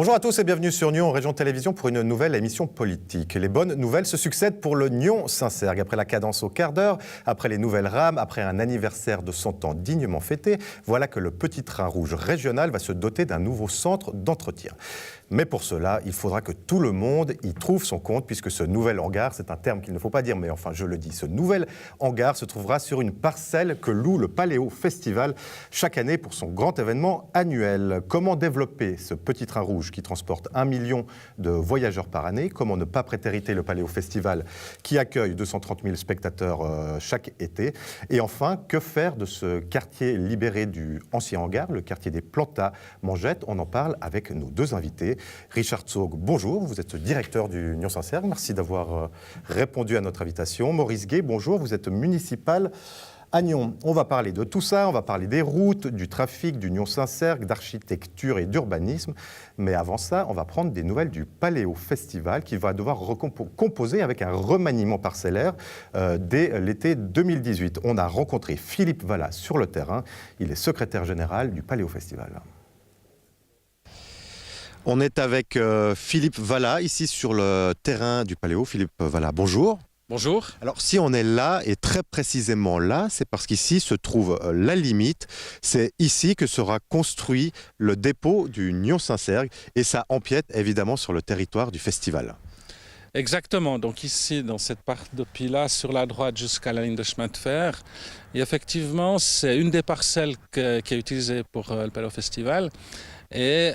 Bonjour à tous et bienvenue sur Nyon, Région Télévision, pour une nouvelle émission politique. Les bonnes nouvelles se succèdent pour le Nyon-Saint-Cergue. Après la cadence au quart d'heure, après les nouvelles rames, après un anniversaire de 100 ans dignement fêté, voilà que le petit train rouge régional va se doter d'un nouveau centre d'entretien. Mais pour cela, il faudra que tout le monde y trouve son compte, puisque ce nouvel hangar, c'est un terme qu'il ne faut pas dire, mais enfin je le dis, ce nouvel hangar se trouvera sur une parcelle que loue le Paléo Festival chaque année pour son grand événement annuel. Comment développer ce petit train rouge qui transporte 1 million de voyageurs par année? Comment ne pas prétériter le Paléo Festival qui accueille 230 000 spectateurs chaque été? Et enfin, que faire de ce quartier libéré du ancien hangar, le quartier des Plantats-Mangettes? On en parle avec nos deux invités. Richard Zog, bonjour, vous êtes directeur du Nyon-Saint-Cergue, merci d'avoir répondu à notre invitation. Maurice Gay, bonjour, vous êtes municipal à Nyon. On va parler de tout ça, on va parler des routes, du trafic, du Nyon-Saint-Cergue, d'architecture et d'urbanisme. Mais avant ça, on va prendre des nouvelles du Paléo Festival qui va devoir composer avec un remaniement parcellaire dès l'été 2018. On a rencontré Philippe Vallat sur le terrain, il est secrétaire général du Paléo Festival. On est avec Philippe Vallat, ici sur le terrain du Paléo. Philippe Vallat, bonjour. Bonjour. Alors si on est là, et très précisément là, c'est parce qu'ici se trouve la limite. C'est ici que sera construit le dépôt du Nyon-Saint-Cergue et ça empiète évidemment sur le territoire du festival. Exactement, donc ici dans cette partie de Pila, sur la droite jusqu'à la ligne de chemin de fer. Et effectivement, c'est une des parcelles qui est utilisée pour le Paléo Festival. Et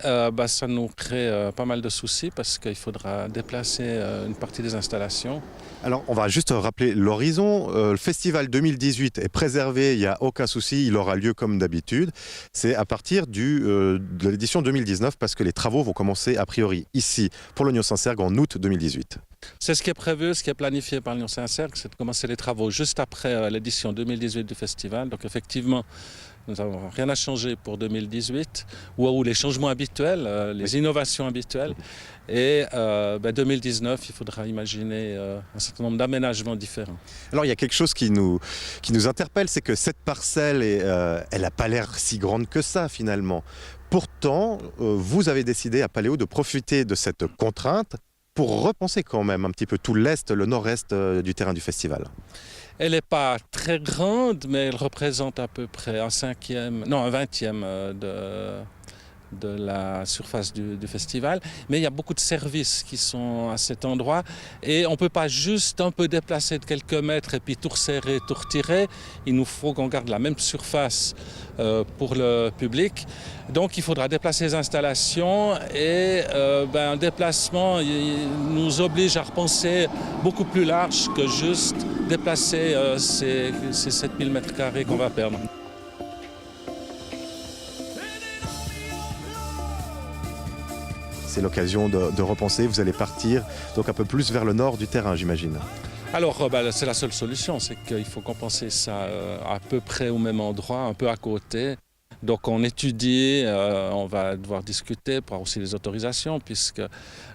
ça nous crée pas mal de soucis parce qu'il faudra déplacer une partie des installations. Alors on va juste rappeler l'horizon. Le festival 2018 est préservé, il n'y a aucun souci, il aura lieu comme d'habitude. C'est à partir de l'édition 2019 parce que les travaux vont commencer a priori ici pour le Nyon-Saint-Cergue en août 2018. C'est ce qui est prévu, ce qui est planifié par le Nyon-Saint-Cergue, c'est de commencer les travaux juste après l'édition 2018 du festival. Donc effectivement, nous n'avons rien à changer pour 2018, ou les changements habituels, les innovations habituelles. Et 2019, il faudra imaginer un certain nombre d'aménagements différents. Alors il y a quelque chose qui nous interpelle, c'est que cette parcelle, elle n'a pas l'air si grande que ça finalement. Pourtant, vous avez décidé à Paléo de profiter de cette contrainte pour repenser quand même un petit peu tout l'est, le nord-est du terrain du festival. Elle n'est pas très grande, mais elle représente à peu près un vingtième de la surface du festival. Mais il y a beaucoup de services qui sont à cet endroit et on ne peut pas juste un peu déplacer de quelques mètres et puis tout resserrer, tout retirer. Il nous faut qu'on garde la même surface pour le public. Donc il faudra déplacer les installations et un déplacement nous oblige à repenser beaucoup plus large que juste déplacer ces 7000 m² qu'on va perdre. C'est l'occasion de repenser, vous allez partir donc un peu plus vers le nord du terrain, j'imagine. Alors, c'est la seule solution, c'est qu'il faut compenser ça à peu près au même endroit, un peu à côté. Donc on étudie, on va devoir discuter pour avoir aussi les autorisations, puisque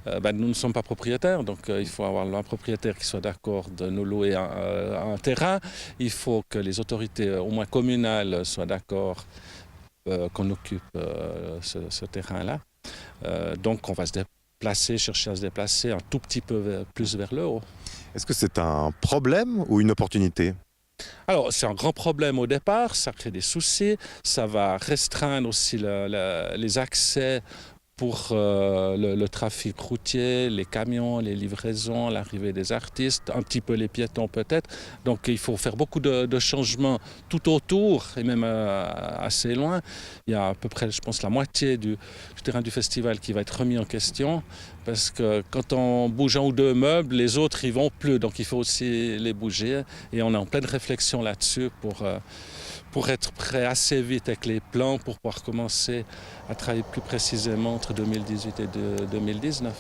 nous ne sommes pas propriétaires, donc il faut avoir un propriétaire qui soit d'accord de nous louer un terrain. Il faut que les autorités, au moins communales, soient d'accord qu'on occupe ce terrain-là. Donc on va se déplacer, chercher à se déplacer un tout petit peu plus vers le haut. Est-ce que c'est un problème ou une opportunité ? Alors c'est un grand problème au départ, ça crée des soucis, ça va restreindre aussi les accès pour le trafic routier, les camions, les livraisons, l'arrivée des artistes, un petit peu les piétons peut-être. Donc il faut faire beaucoup de changements tout autour et même assez loin. Il y a à peu près, je pense, la moitié du terrain du festival qui va être remis en question parce que quand on bouge un ou deux meubles, les autres ils vont plus. Donc il faut aussi les bouger et on est en pleine réflexion là-dessus pour être prêt assez vite avec les plans pour pouvoir commencer à travailler plus précisément entre 2018 et 2019.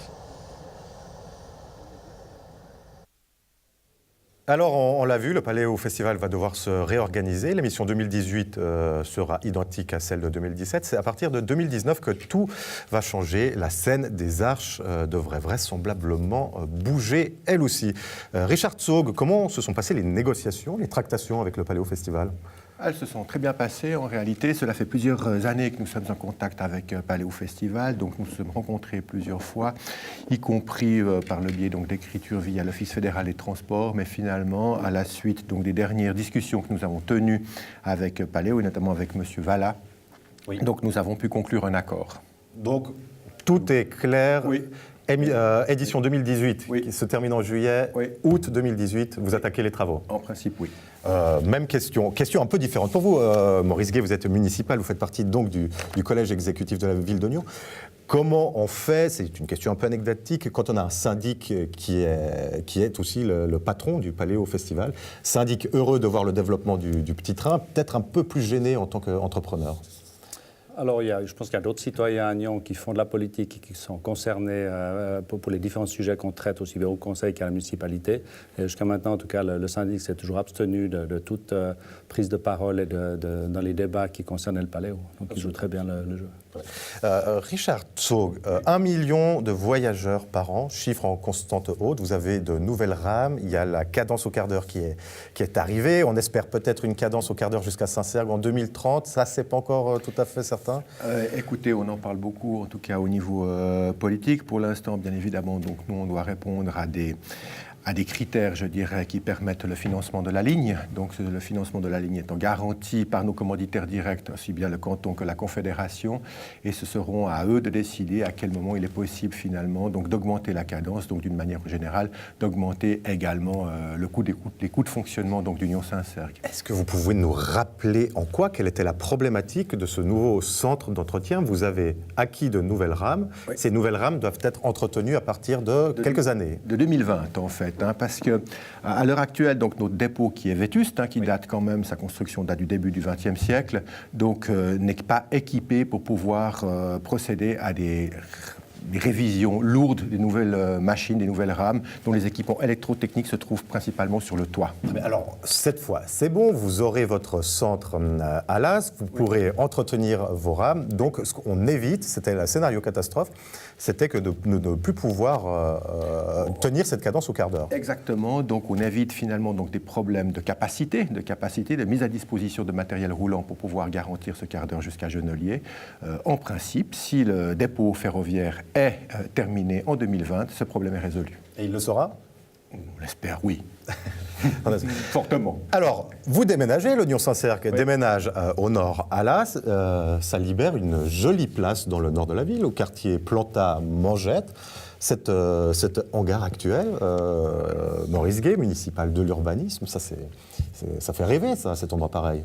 Alors, on l'a vu, le Paléo Festival va devoir se réorganiser. L'émission 2018 sera identique à celle de 2017. C'est à partir de 2019 que tout va changer. La scène des Arches devrait vraisemblablement bouger, elle aussi. Richard Zog, comment se sont passées les négociations, les tractations avec le Paléo Festival ? Elles se sont très bien passées. En réalité, cela fait plusieurs années que nous sommes en contact avec Paléo Festival. Donc, nous nous sommes rencontrés plusieurs fois, y compris par le biais d'écriture via l'Office fédéral des transports. Mais finalement, à la suite des dernières discussions que nous avons tenues avec Paléo, et notamment avec M. Valla, donc nous avons pu conclure un accord. Donc, tout est clair. Oui. Édition 2018, qui se termine en juillet, août 2018, vous attaquez les travaux. En principe, oui. Même question un peu différente pour vous. Maurice Guay, vous êtes municipal, vous faites partie donc du collège exécutif de la ville d'Oignon. Comment on fait, c'est une question un peu anecdotique, quand on a un syndic qui est aussi le patron du Paléo Festival, syndic heureux de voir le développement du petit train, peut-être un peu plus gêné en tant qu'entrepreneur? Alors, je pense qu'il y a d'autres citoyens à Nyon qui font de la politique et qui sont concernés pour les différents sujets qu'on traite aussi bien au conseil qu'à la municipalité. Et jusqu'à maintenant, en tout cas, le syndic s'est toujours abstenu de toute prise de parole et dans les débats qui concernaient le Paléo. Donc, il joue très bien le jeu. Richard Zog, 1 million de voyageurs par an, chiffre en constante haute. Vous avez de nouvelles rames. Il y a la cadence au quart d'heure qui est arrivée. On espère peut-être une cadence au quart d'heure jusqu'à Saint-Sergue en 2030. Ça, c'est pas encore tout à fait certain. Écoutez, on en parle beaucoup, en tout cas au niveau politique. Pour l'instant, bien évidemment, donc nous, on doit répondre à des critères, je dirais, qui permettent le financement de la ligne. Donc le financement de la ligne étant garanti par nos commanditaires directs, aussi bien le canton que la Confédération, et ce seront à eux de décider à quel moment il est possible finalement donc d'augmenter la cadence, donc d'une manière générale, d'augmenter également le coût les coûts de fonctionnement donc d'Union Saint-Sergue. Est-ce que vous pouvez nous rappeler en quoi, quelle était la problématique de ce nouveau centre d'entretien? Vous avez acquis de nouvelles rames. Oui. Ces nouvelles rames doivent être entretenues à partir de quelques années. De 2020 en fait. Parce qu'à l'heure actuelle, donc, notre dépôt qui est vétuste, qui date quand même, sa construction date du début du XXe siècle, donc n'est pas équipé pour pouvoir procéder à des révisions lourdes des nouvelles machines, des nouvelles rames, dont les équipements électrotechniques se trouvent principalement sur le toit. Mais alors, cette fois, c'est bon, vous aurez votre centre à l'AS, vous pourrez entretenir vos rames. Donc, ce qu'on évite, c'était le scénario catastrophe, c'était que de ne plus pouvoir tenir cette cadence au quart d'heure. Exactement. Donc, on évite finalement donc, des problèmes de capacité, de mise à disposition de matériel roulant pour pouvoir garantir ce quart d'heure jusqu'à Genolier. En principe, si le dépôt ferroviaire est terminé en 2020, ce problème est résolu. Et il le sera ? On l'espère, oui. Fortement. Alors, vous déménagez, l'Oignon Saint-Sergue déménage au nord à Las. Ça libère une jolie place dans le nord de la ville, au quartier Planta-Mangette. Cet hangar actuel, Maurice Guay, municipal de l'urbanisme, ça fait rêver, ça, cet endroit pareil.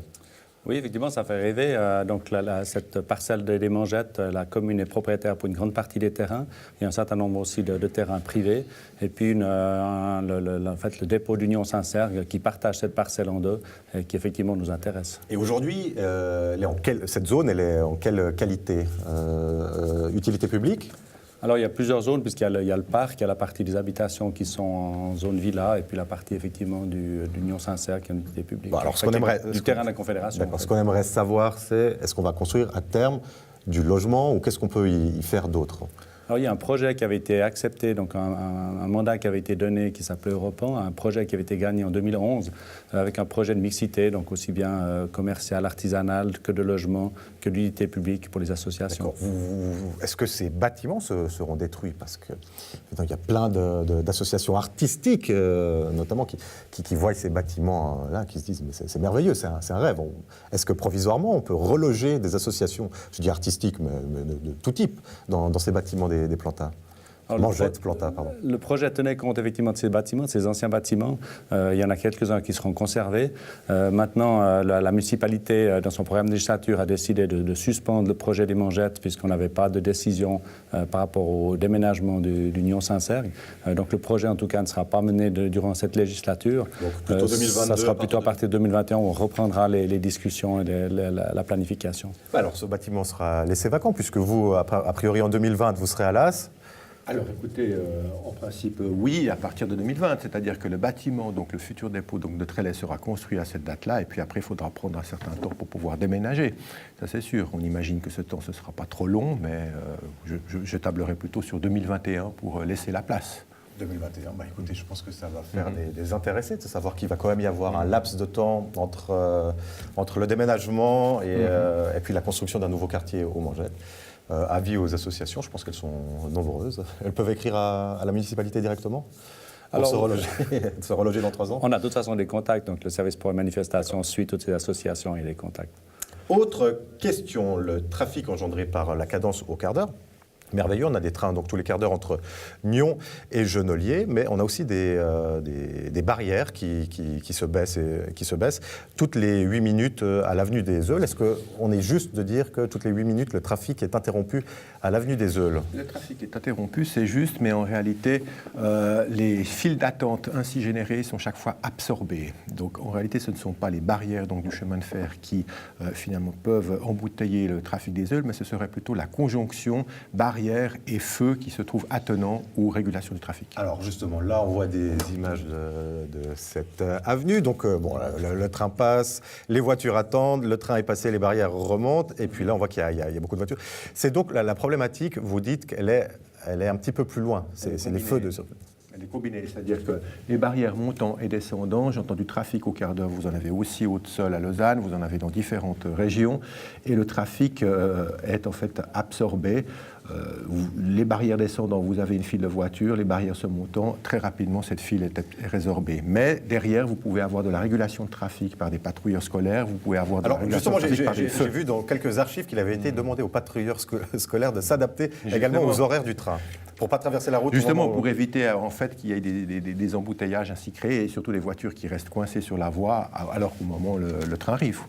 Oui, effectivement, ça fait rêver. Donc, cette parcelle des Mangettes, la commune est propriétaire pour une grande partie des terrains. Il y a un certain nombre aussi de terrains privés. Et puis, en fait, le dépôt d'Union Saint-Sergue qui partage cette parcelle en deux et qui, effectivement, nous intéresse. Et aujourd'hui, cette zone, elle est en quelle qualité? Utilité publique? Alors, il y a plusieurs zones, puisqu'il y a le parc, il y a la partie des habitations qui sont en zone villa, et puis la partie, effectivement, d'Union Saint-Sergue qui est une utilité publique. Bon, alors, du terrain de la Confédération. Ce qu'on aimerait savoir, c'est est-ce qu'on va construire à terme du logement ou qu'est-ce qu'on peut y faire d'autre? Alors, il y a un projet qui avait été accepté, donc un mandat qui avait été donné qui s'appelait Europan, un projet qui avait été gagné en 2011 avec un projet de mixité, donc aussi bien commercial, artisanal que de logement, que d'unité publique pour les associations. Est-ce que ces bâtiments seront détruits? Parce qu'il y a plein d'associations artistiques, notamment, qui voient ces bâtiments-là, qui se disent mais c'est merveilleux, c'est un rêve. Est-ce que provisoirement, on peut reloger des associations, je dis artistiques, mais de tout type, dans ces bâtiments des Planta? Mangette, Planta, pardon. Le projet tenait compte effectivement de ces bâtiments, de ces anciens bâtiments. Il y en a quelques-uns qui seront conservés. Maintenant, la municipalité, dans son programme de législature, a décidé de suspendre le projet des Mangettes puisqu'on n'avait pas de décision par rapport au déménagement d'Union Saint-Sergue. Donc le projet, en tout cas, ne sera pas mené durant cette législature. Donc plutôt 2022. Ça sera plutôt à partir de 2021 où on reprendra les discussions et la planification. Alors ce bâtiment sera laissé vacant puisque vous, a priori en 2020, vous serez à Las. Alors écoutez, en principe, oui, à partir de 2020, c'est-à-dire que le bâtiment, donc le futur dépôt donc, de Trélez sera construit à cette date-là, et puis après, il faudra prendre un certain temps pour pouvoir déménager. Ça, c'est sûr. On imagine que ce temps, ce ne sera pas trop long, mais je tablerai plutôt sur 2021 pour laisser la place. 2021, écoutez, je pense que ça va faire des intéressés de savoir qu'il va quand même y avoir un laps de temps entre le déménagement et puis la construction d'un nouveau quartier au Mangettes. Avis aux associations, je pense qu'elles sont nombreuses. Elles peuvent écrire à la municipalité directement pour se reloger dans 3 ans. On a de toute façon des contacts, donc le service pour les manifestations suit toutes ces associations et les contacts. Autre question, le trafic engendré par la cadence au quart d'heure. Merveilleux, on a des trains donc tous les quarts d'heure entre Nyon et Genolier, mais on a aussi des barrières qui se baissent toutes les 8 minutes à l'avenue des Eules. Est-ce qu'on est juste de dire que toutes les 8 minutes, le trafic est interrompu à l'avenue des Eules? Le trafic est interrompu, c'est juste, mais en réalité, les files d'attente ainsi générées sont chaque fois absorbées. Donc en réalité, ce ne sont pas les barrières donc, du chemin de fer qui finalement peuvent embouteiller le trafic des Eules, mais ce serait plutôt la conjonction barrières et feux qui se trouvent attenants aux régulations du trafic. Alors justement, là on voit des images de cette avenue. Donc le train passe, les voitures attendent, le train est passé, les barrières remontent, et puis là on voit qu'il y a beaucoup de voitures. C'est donc la problématique, vous dites qu'elle est un petit peu plus loin, c'est les feux de... Elle est combinée, c'est-à-dire que les barrières montant et descendant, j'ai entendu trafic au quart d'heure, vous en avez aussi au Haute-Seul à Lausanne, vous en avez dans différentes régions, et le trafic est en fait absorbé. Les barrières descendant, vous avez une file de voitures, les barrières se montant, très rapidement cette file est résorbée. Mais derrière, vous pouvez avoir de la régulation de trafic par des patrouilleurs scolaires, vous pouvez avoir de la régulation de trafic par des feux. J'ai vu dans quelques archives qu'il avait été demandé aux patrouilleurs scolaires de s'adapter également aux horaires du train. Pour ne pas traverser la route. Justement, pour éviter en fait qu'il y ait des embouteillages ainsi créés et surtout des voitures qui restent coincées sur la voie alors qu'au moment où le train arrive.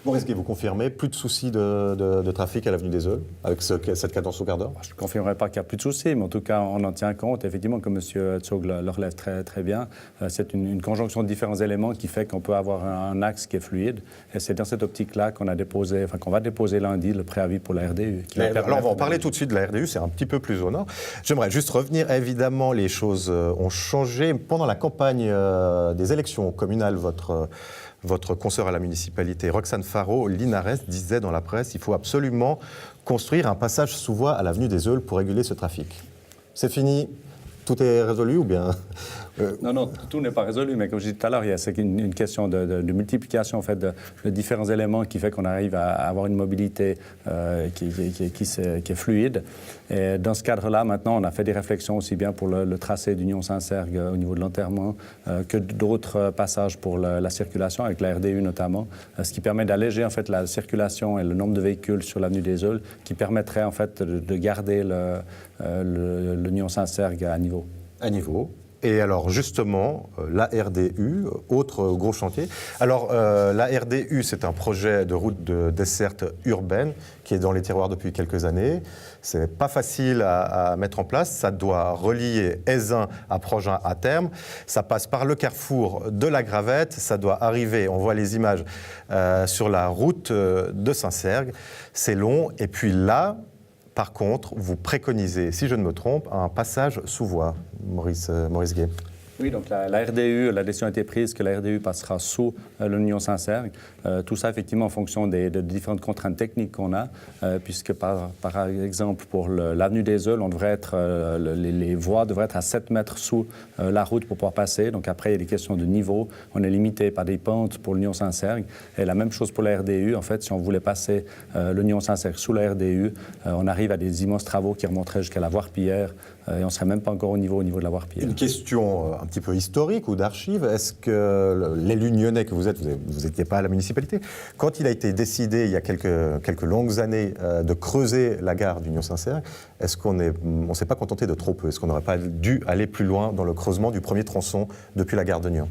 Maurice Gué, vous confirmez, plus de soucis de trafic à l'avenue des Eules avec cette cadence au quart d'heure? Je ne confirmerai pas qu'il n'y a plus de soucis, mais en tout cas, on en tient compte. Effectivement, comme M. Tsog le relève très, très bien, c'est une conjonction de différents éléments qui fait qu'on peut avoir un axe qui est fluide. Et c'est dans cette optique-là qu'on va déposer lundi le préavis pour la RDU. Alors, on va en parler tout de suite de la RDU, c'est un petit peu plus au nord. J'aimerais juste revenir, évidemment, les choses ont changé. Pendant la campagne des élections communales, votre consoeur à la municipalité, Roxane Faro, Linares, disait dans la presse, il faut absolument construire un passage sous voie à l'avenue des Eules pour réguler ce trafic. C'est fini? Tout est résolu ou bien Non, tout n'est pas résolu, mais comme je disais tout à l'heure, c'est une question de multiplication en fait, de différents éléments qui fait qu'on arrive à avoir une mobilité qui est fluide. Et dans ce cadre-là, maintenant, on a fait des réflexions aussi bien pour le tracé d'Union Saint-Sergue au niveau de l'enterrement que d'autres passages pour la circulation, avec la RDU notamment, ce qui permet d'alléger en fait, la circulation et le nombre de véhicules sur l'avenue des Eules, qui permettrait en fait, de garder l'Union Saint-Sergue à niveau. À niveau. Et alors justement, la RDU, autre gros chantier. Alors la RDU, c'est un projet de route de desserte urbaine qui est dans les tiroirs depuis quelques années. C'est pas facile à mettre en place. Ça doit relier Aisin à Progin à terme. Ça passe par le carrefour de la Gravette. Ça doit arriver, on voit les images, sur la route de Saint-Sergue. C'est long. Et puis là, par contre, vous préconisez, si je ne me trompe, un passage sous voie, Maurice Gué. Oui, donc la RDU, la décision a été prise que la RDU passera sous l'Union Saint-Sergue. Tout ça, effectivement, en fonction de différentes contraintes techniques qu'on a, puisque, par exemple, pour l'avenue des Eules, on devrait être, les voies devraient être à 7 mètres sous la route pour pouvoir passer. Donc après, il y a des questions de niveau. On est limité par des pentes pour l'Union Saint-Sergue. Et la même chose pour la RDU. En fait, si on voulait passer l'Union Saint-Sergue sous la RDU, on arrive à des immenses travaux qui remonteraient jusqu'à la Voire-Pillière. Et on ne serait même pas encore au niveau de la Voire-Pillière. Une question un petit peu historique ou d'archives. Est-ce que l'élu nyonnais que vous êtes, vous n'étiez pas à la municipalité, quand il a été décidé il y a quelques longues années de creuser la gare d'Union Saint-Sergue, est-ce qu'on ne s'est pas contenté de trop peu? Est-ce qu'on n'aurait pas dû aller plus loin dans le creusement du premier tronçon depuis la gare de Nyon?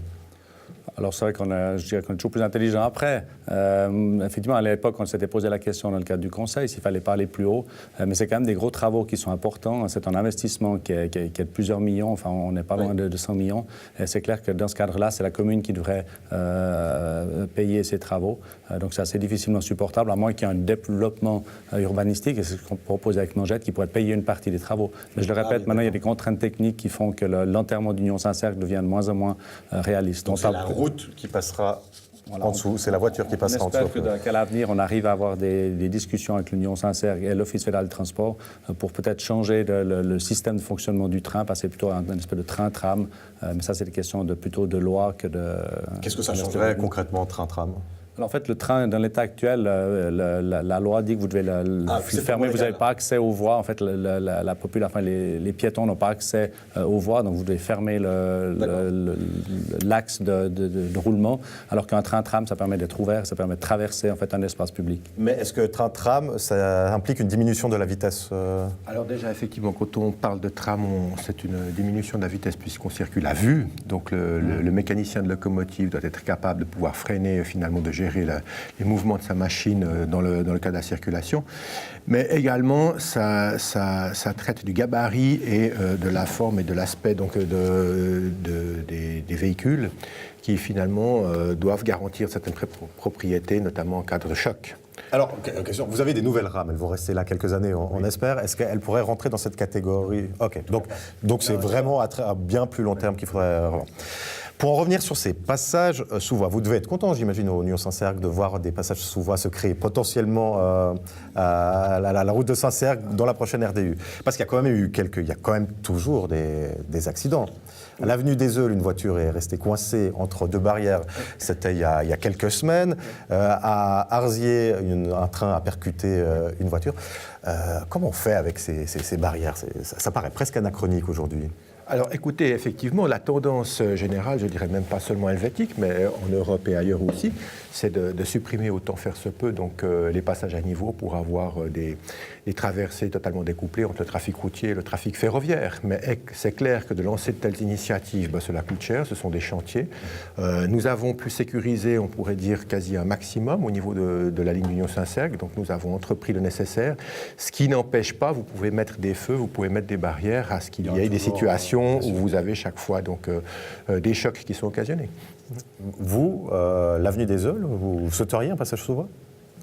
Alors c'est vrai je dirais qu'on est toujours plus intelligent après. Effectivement, à l'époque, on s'était posé la question dans le cadre du Conseil s'il fallait pas aller plus haut. Mais c'est quand même des gros travaux qui sont importants. C'est un investissement qui est de plusieurs millions. Enfin, on n'est pas loin de 100 millions. Et c'est clair que dans ce cadre-là, c'est la commune qui devrait payer ces travaux. Donc c'est assez difficilement supportable, à moins qu'il y ait un développement urbanistique. Et c'est ce qu'on propose avec Mangettes, qui pourrait payer une partie des travaux. Mais je le répète, maintenant, il y a des contraintes techniques qui font que l'enterrement d'Union Saint-Sergue devient de moins en moins réaliste. Donc c'est la route qui passera Voilà, en dessous, c'est la voiture qui passera en dessous. On espère qu'à l'avenir, on arrive à avoir des discussions avec l'Union Saint-Sergue et l'Office fédéral de transport pour peut-être changer le système de fonctionnement du train, passer plutôt à un espèce de train-tram. Mais ça, c'est des questions plutôt de loi que de... Qu'est-ce que ça changerait concrètement, train-tram? Alors, en fait, le train, dans l'état actuel, la loi dit que vous devez le fermer. Vous n'avez pas accès aux voies. En fait, la population, les piétons n'ont pas accès aux voies, donc vous devez fermer l'axe de roulement. Alors qu'un train-tram, ça permet d'être ouvert, ça permet de traverser en fait un espace public. Mais est-ce que train-tram, ça implique une diminution de la vitesse Alors déjà, effectivement, quand on parle de tram, c'est une diminution de la vitesse puisqu'on circule à vue. Donc le mécanicien de locomotive doit être capable de pouvoir freiner finalement, de gérer les mouvements de sa machine dans le cas de la circulation. Mais également, ça traite du gabarit et de la forme et de l'aspect donc, des véhicules qui finalement doivent garantir certaines propriétés, notamment en cas de choc. Alors, question, vous avez des nouvelles rames, elles vont rester là quelques années, on espère. Est-ce qu'elles pourraient rentrer dans cette catégorie? Ok, donc c'est vraiment à bien plus long terme qu'il faudrait... Pour en revenir sur ces passages sous voie, vous devez être content, j'imagine, au Union Saint-Sergue, de voir des passages sous voie se créer potentiellement à la route de Saint-Sergue dans la prochaine RDU. Parce qu'il y a quand même il y a quand même toujours des accidents. À l'avenue des Eules, une voiture est restée coincée entre deux barrières. C'était il y a quelques semaines. À Arzier, un train a percuté une voiture. Comment on fait avec ces barrières? Ça paraît presque anachronique aujourd'hui. Alors écoutez, effectivement, la tendance générale, je dirais même pas seulement helvétique, mais en Europe et ailleurs aussi, c'est de supprimer autant faire se peut donc, les passages à niveau pour avoir des traversées totalement découplées entre le trafic routier et le trafic ferroviaire. Mais c'est clair que de lancer de telles initiatives, cela coûte cher, ce sont des chantiers. Nous avons pu sécuriser, on pourrait dire, quasi un maximum au niveau de la ligne Union Saint-Sergue, donc nous avons entrepris le nécessaire, ce qui n'empêche pas, vous pouvez mettre des feux, vous pouvez mettre des barrières à ce qu'il y ait des situations où vous avez chaque fois donc, des chocs qui sont occasionnés. Vous, l'avenue des Eules, vous souhaiteriez un passage sous voie?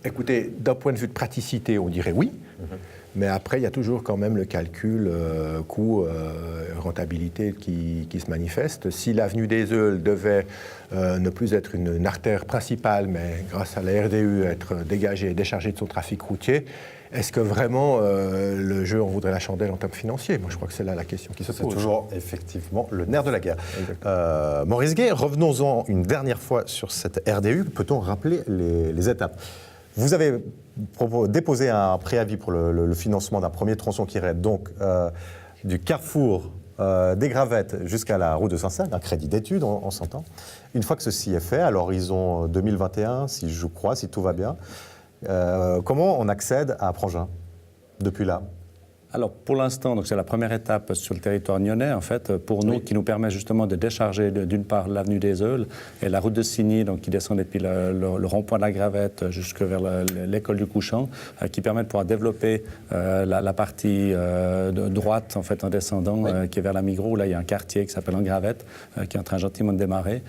Écoutez, d'un point de vue de praticité, on dirait oui. Mais après, il y a toujours quand même le calcul coût-rentabilité qui se manifeste. Si l'avenue des Eules devait ne plus être une artère principale, mais grâce à la RDU être dégagée et déchargée de son trafic routier, est-ce que vraiment le jeu en voudrait la chandelle en termes financiers? Moi, je crois que c'est là la question qui se pose. C'est toujours effectivement le nerf de la guerre. Maurice Gay, revenons-en une dernière fois sur cette RDU. Peut-on rappeler les étapes? Vous avez déposé un préavis pour le financement d'un premier tronçon qui irait donc du carrefour des Gravettes jusqu'à la route de Saint-Sergue, un crédit d'études, on s'entend. Une fois que ceci est fait, à l'horizon 2021, si je crois, si tout va bien, comment on accède à Prangin depuis là? Alors, pour l'instant, donc c'est la première étape sur le territoire nyonnais, en fait, pour nous, qui nous permet justement de décharger d'une part l'avenue des Eules et la route de Signy, donc qui descend depuis le rond-point de la Gravette jusque vers l'école du Couchant, qui permet de pouvoir développer la partie de droite, en fait, en descendant, qui est vers la Migros. Là, il y a un quartier qui s'appelle Engravette, qui est en train gentiment de démarrer,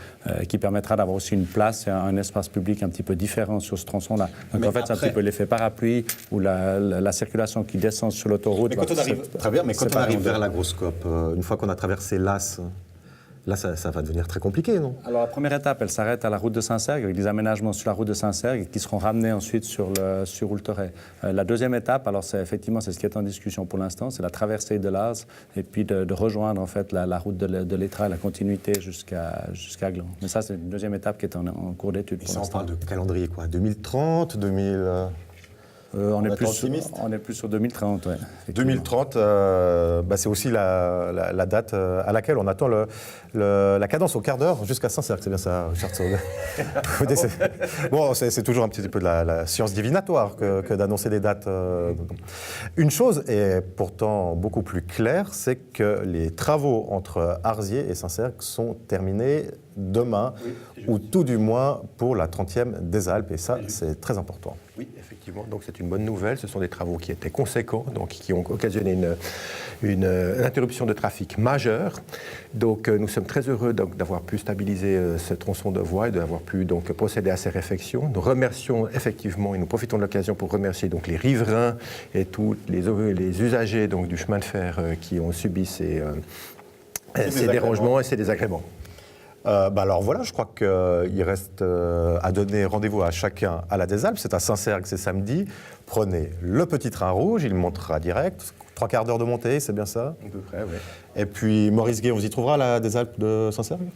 qui permettra d'avoir aussi une place et un espace public un petit peu différent sur ce tronçon-là. Donc, en fait, c'est un petit peu l'effet parapluie où la circulation qui descend sur l'autoroute. Mais quand on arrive, très bien, mais quand on arrive vers la Grosse-Cope, une fois qu'on a traversé l'As, là, ça va devenir très compliqué, non? Alors, la première étape, elle s'arrête à la route de Saint-Sergue, avec des aménagements sur la route de Saint-Sergue qui seront ramenés ensuite sur Oulteret. La deuxième étape, alors c'est effectivement c'est ce qui est en discussion pour l'instant, c'est la traversée de l'Az et puis de rejoindre en fait la route de l'Étra, la continuité jusqu'à Gland. Mais ça, c'est une deuxième étape qui est en cours d'étude. Et ça, on parle de calendrier quoi? 2030, 2000 on est plus sur 2030, ouais. 2030, c'est aussi la date à laquelle on attend la cadence au quart d'heure jusqu'à Saint-Sergue, c'est bien ça, Richard Sauve. Bon, c'est toujours un petit peu de la science divinatoire que d'annoncer des dates. Une chose est pourtant beaucoup plus claire, c'est que les travaux entre Arzier et Saint-Sergue sont terminés demain, ou tout du moins pour la 30e des Alpes, et ça, c'est très important. Oui, effectivement, donc c'est une bonne nouvelle. Ce sont des travaux qui étaient conséquents, donc qui ont occasionné une interruption de trafic majeure. Donc nous sommes très heureux d'avoir pu stabiliser ce tronçon de voie et d'avoir pu donc procéder à ces réfections. Nous remercions effectivement, et nous profitons de l'occasion pour remercier donc les riverains et tous les usagers donc, du chemin de fer qui ont subi ces dérangements et ces désagréments. Alors voilà, je crois qu'il reste à donner rendez-vous à chacun à la des Alpes. C'est à Saint-Cergue, c'est samedi. Prenez le petit train rouge, il montera direct. 3 quarts d'heure de montée, c'est bien ça? À peu près, oui. Et puis Maurice Gué, on vous y trouvera à la des Alpes de Saint-Cergue?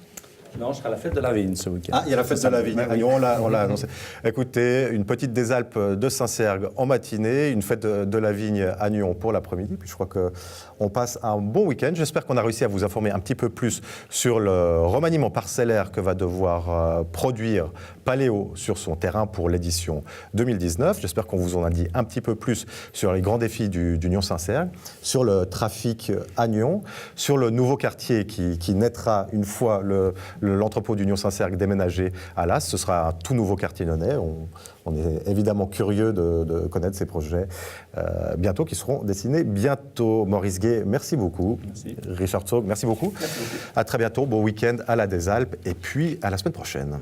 Non, je serai à la fête de la vigne ce week-end. Ah, il y a la fête de la vigne. On l'a annoncé. Écoutez, une petite des Alpes de Saint-Cergue en matinée, une fête de la vigne à Nyon pour l'après-midi. Puis je crois qu'on passe un bon week-end. J'espère qu'on a réussi à vous informer un petit peu plus sur le remaniement parcellaire que va devoir produire Paléo sur son terrain pour l'édition 2019. J'espère qu'on vous en a dit un petit peu plus sur les grands défis du Nyon-Saint-Cergue, sur le trafic à Nyon, sur le nouveau quartier qui naîtra une fois l'entrepôt du Nyon-Saint-Cergue déménagé à Las. Ce sera un tout nouveau quartier nyonnais. On est évidemment curieux de connaître ces projets bientôt, qui seront dessinés bientôt. Maurice Gué, merci beaucoup. Merci. Richard Zog, merci beaucoup. Merci beaucoup. À très bientôt. Bon week-end à la des Alpes et puis à la semaine prochaine.